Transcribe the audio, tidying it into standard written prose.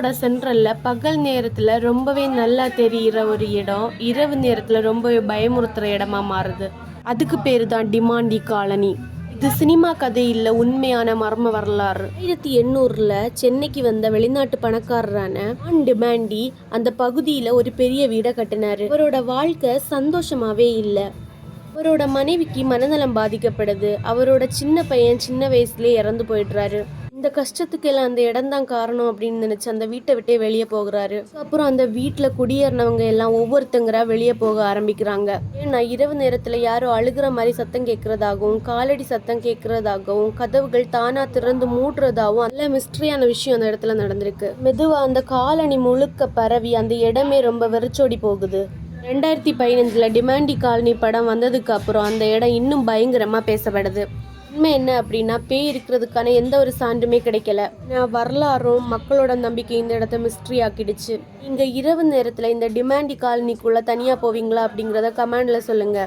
சிட்டியோட சென்ட்ரல்ல பகல் நேரத்துல ரொம்பவே நல்லா தெரியிற ஒரு இடம் இரவு நேரத்துல ரொம்பவே பயமுறுத்துற இடமா மாறுது. அதுக்கு பேரு தான் டிமாண்டி காலனி. இது சினிமா கதை இல்ல, உண்மையான மர்ம வரலாறு. 1800ல சென்னைக்கு வந்த வெளிநாட்டு பணக்காரரான ஆன் டிமாண்டி அந்த பகுதியில ஒரு பெரிய வீடை கட்டினாரு. அவரோட வாழ்க்கை சந்தோஷமாவே இல்ல. அவரோட மனைவிக்கு மனநலம் பாதிக்கப்படுது. அவரோட சின்ன பையன் சின்ன வயசுலயே இறந்து போயிடுறாரு. இந்த கஷ்டத்துக்கு எல்லாம் அந்த இடம் தான் காரணம் அப்படின்னு நினைச்சு அந்த வீட்டை விட்டே வெளியே போகிறாரு. அப்புறம் அந்த வீட்டுல குடியேறினவங்க எல்லாம் ஒவ்வொருத்தங்கரா வெளியே போக ஆரம்பிக்கிறாங்க. ஏன்னா இரவு நேரத்துல யாரும் அழுகிற மாதிரி சத்தம் கேட்கறதாகவும் காலடி சத்தம் கேட்கறதாகவும் கதவுகள் தானா திறந்து மூடுறதாகவும் நல்ல மிஸ்ட்ரியான விஷயம் அந்த இடத்துல நடந்திருக்கு. மெதுவா அந்த காலனி முழுக்க பரவி அந்த இடமே ரொம்ப வெறிச்சோடி போகுது. 2015ல் டிமாண்டி காலனி படம் வந்ததுக்கு அப்புறம் அந்த இடம் இன்னும் பயங்கரமா பேசப்படுது. உண்மை என்ன அப்படின்னா, பேய் இருக்கிறதுக்கான எந்த ஒரு சான்றுமே கிடைக்கல. வரலாறும் மக்களோட நம்பிக்கை இந்த இடத்த மிஸ்ட்ரி ஆக்கிடுச்சு. நீங்க இரவு நேரத்துல இந்த டிமாண்டி காலனிக்குள்ள தனியா போவீங்களா அப்படிங்கிறத கமெண்ட்ல சொல்லுங்க.